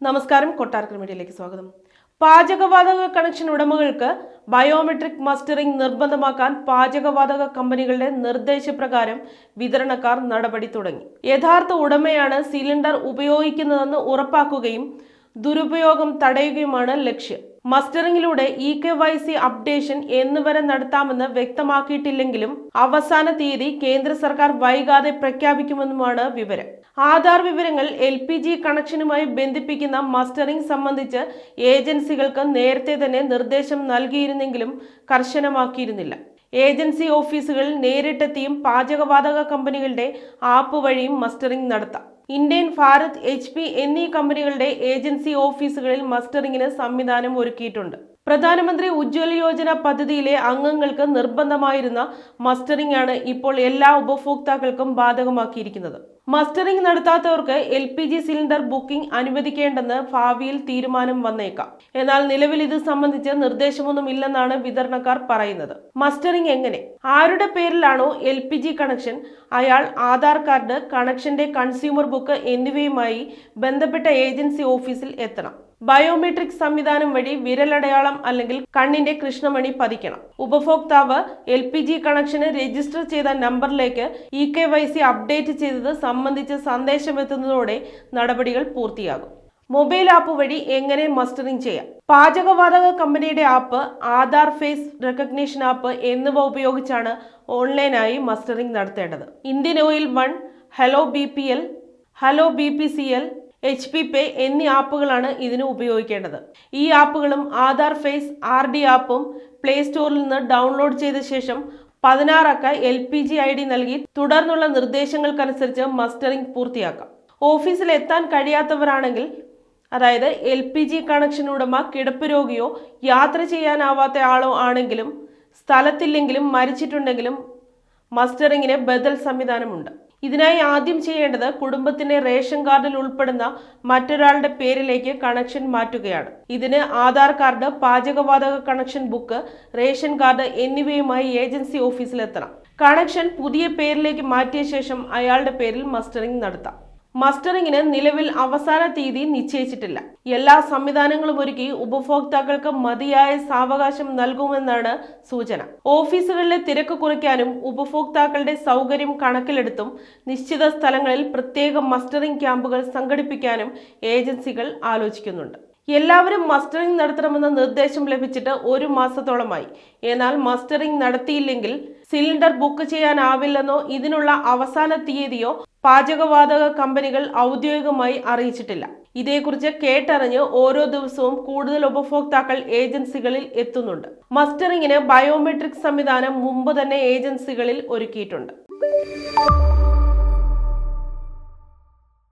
നമസ്കാരം, കൊട്ടാരക്കര മീഡിയയിലേക്ക് സ്വാഗതം. പാചകവാതക കണക്ഷൻ ഉടമകൾക്ക് ബയോമെട്രിക് മസ്റ്ററിംഗ് നിർബന്ധമാക്കാൻ പാചകവാതക കമ്പനികളുടെ നിർദ്ദേശപ്രകാരം വിതരണക്കാർ നടപടി തുടങ്ങി. യഥാർത്ഥ ഉടമയാണ് സിലിണ്ടർ ഉപയോഗിക്കുന്നതെന്ന് ഉറപ്പാക്കുകയും ദുരുപയോഗം തടയുകയുമാണ് ലക്ഷ്യം. മസ്റ്ററിംഗിലൂടെ EKYC അപ്ഡേഷൻ എന്നുവരെ നടത്താമെന്ന് വ്യക്തമാക്കിയിട്ടില്ലെങ്കിലും അവസാന തീയതി കേന്ദ്ര സർക്കാർ വൈകാതെ പ്രഖ്യാപിക്കുമെന്നുമാണ് വിവരം. ആധാർ വിവരങ്ങൾ LPG കണക്ഷനുമായി ബന്ധിപ്പിക്കുന്ന മസ്റ്ററിംഗ് സംബന്ധിച്ച് ഏജൻസികൾക്ക് നേരത്തെ തന്നെ നിർദ്ദേശം നൽകിയിരുന്നെങ്കിലും കർശനമാക്കിയിരുന്നില്ല. ഏജൻസി ഓഫീസുകളിൽ നേരിട്ടെത്തിയും പാചകവാതക കമ്പനികളുടെ ആപ്പ് വഴിയും മസ്റ്ററിംഗ് നടത്താം. ഇന്ത്യൻ, ഭാരത്, HP എന്നീ കമ്പനികളുടെ ഏജൻസി ഓഫീസുകളിൽ മസ്റ്ററിംഗിന് സംവിധാനം ഒരുക്കിയിട്ടുണ്ട്. പ്രധാനമന്ത്രി ഉജ്ജ്വല യോജന പദ്ധതിയിലെ അംഗങ്ങൾക്ക് നിർബന്ധമായിരുന്ന മസ്റ്ററിംഗ് ആണ് ഇപ്പോൾ എല്ലാ ഉപഭോക്താക്കൾക്കും ബാധകമാക്കിയിരിക്കുന്നത്. മസ്റ്ററിംഗ് നടത്താത്തവർക്ക് LPG സിലിണ്ടർ ബുക്കിംഗ് അനുവദിക്കേണ്ടെന്ന് ഭാവിയിൽ തീരുമാനം വന്നേക്കാം. എന്നാൽ നിലവിൽ ഇത് സംബന്ധിച്ച് നിർദ്ദേശമൊന്നുമില്ലെന്നാണ് വിതരണക്കാർ പറയുന്നത്. മസ്റ്ററിംഗ് എങ്ങനെ? ആരുടെ പേരിലാണോ LPG കണക്ഷൻ അയാൾ ആധാർ കാർഡ്, കണക്ഷന്റെ കൺസ്യൂമർ ബുക്ക് എന്നിവയുമായി ബന്ധപ്പെട്ട ഏജൻസി ഓഫീസിൽ എത്തണം. ബയോമെട്രിക് സംവിധാനം വഴി വിരലടയാളം അല്ലെങ്കിൽ കണ്ണിന്റെ കൃഷ്ണമണി പതിക്കണം. ഉപഭോക്താവ് LPG കണക്ഷന് രജിസ്റ്റർ ചെയ്ത നമ്പറിലേക്ക് EKYC അപ്ഡേറ്റ് ചെയ്തത് സംബന്ധിച്ച് സന്ദേശമെത്തുന്നതോടെ നടപടികൾ പൂർത്തിയാകും. മൊബൈൽ ആപ്പ് വഴി എങ്ങനെ മസ്റ്ററിംഗ് ചെയ്യാം? പാചകവാതക കമ്പനിയുടെ app, Aadhaar face recognition app എന്നിവ ഉപയോഗിച്ചാണ് ഓൺലൈനായി മസ്റ്ററിംഗ് നടത്തേണ്ടത്. Indian Oil 1, hello BPL, hello BPCL, HP Pay എന്നീ ആപ്പുകളാണ് ഇതിന് ഉപയോഗിക്കേണ്ടത്. ഈ ആപ്പുകളും ആധാർ ഫേസ് RD ആപ്പും പ്ലേ സ്റ്റോറിൽ നിന്ന് ഡൗൺലോഡ് ചെയ്ത ശേഷം 16 അക്ക LPG ID നൽകി തുടർന്നുള്ള നിർദ്ദേശങ്ങൾക്കനുസരിച്ച് മസ്റ്ററിംഗ് പൂർത്തിയാക്കാം. ഓഫീസിൽ എത്താൻ കഴിയാത്തവരാണെങ്കിൽ, അതായത് LPG കണക്ഷൻ ഉടമ കിടപ്പ് രോഗിയോ യാത്ര ചെയ്യാനാവാത്ത ആളോ ആണെങ്കിലും, സ്ഥലത്തില്ലെങ്കിലും മരിച്ചിട്ടുണ്ടെങ്കിലും മസ്റ്ററിംഗിന് ബദൽ സംവിധാനമുണ്ട്. ഇതിനായി ആദ്യം ചെയ്യേണ്ടത് കുടുംബത്തിന്റെ റേഷൻ കാർഡിൽ ഉൾപ്പെടുന്ന മറ്റൊരാളുടെ പേരിലേക്ക് കണക്ഷൻ മാറ്റുകയാണ്. ഇതിന് ആധാർ കാർഡ്, പാചകവാതക കണക്ഷൻ ബുക്ക്, റേഷൻ കാർഡ് എന്നിവയുമായി ഏജൻസി ഓഫീസിലെത്തണം. കണക്ഷൻ പുതിയ പേരിലേക്ക് മാറ്റിയ ശേഷം അയാളുടെ പേരിൽ മസ്റ്ററിംഗ് നടത്താം. മസ്റ്ററിംഗിന് നിലവിൽ അവസാന തീയതി നിശ്ചയിച്ചിട്ടില്ല. എല്ലാ സംവിധാനങ്ങളും ഒരുക്കി ഉപഭോക്താക്കൾക്ക് മതിയായ സാവകാശം നൽകുമെന്നാണ് സൂചന. ഓഫീസുകളിലെ തിരക്ക് കുറയ്ക്കാനും ഉപഭോക്താക്കളുടെ സൗകര്യം കണക്കിലെടുത്തും നിശ്ചിത സ്ഥലങ്ങളിൽ പ്രത്യേക മസ്റ്ററിംഗ് ക്യാമ്പുകൾ സംഘടിപ്പിക്കാനും ഏജൻസികൾ ആലോചിക്കുന്നുണ്ട്. എല്ലാവരും മസ്റ്ററിംഗ് നടത്തണമെന്ന നിർദ്ദേശം ലഭിച്ചിട്ട് 1 മാസത്തോളമായി. എന്നാൽ മസ്റ്ററിംഗ് നടത്തിയില്ലെങ്കിൽ സിലിണ്ടർ ബുക്ക് ചെയ്യാനാവില്ലെന്നോ ഇതിനുള്ള അവസാന തീയതിയോ പാചകവാതക കമ്പനികൾ ഔദ്യോഗികമായി അറിയിച്ചിട്ടില്ല. ഇതേക്കുറിച്ച് കേട്ടറിഞ്ഞ് ഓരോ ദിവസവും കൂടുതൽ ഉപഭോക്താക്കൾ ഏജൻസികളിൽ എത്തുന്നുണ്ട്. മസ്റ്ററിംഗിന് ബയോമെട്രിക് സംവിധാനം മുമ്പ് തന്നെ ഏജൻസികളിൽ ഒരുക്കിയിട്ടുണ്ട്.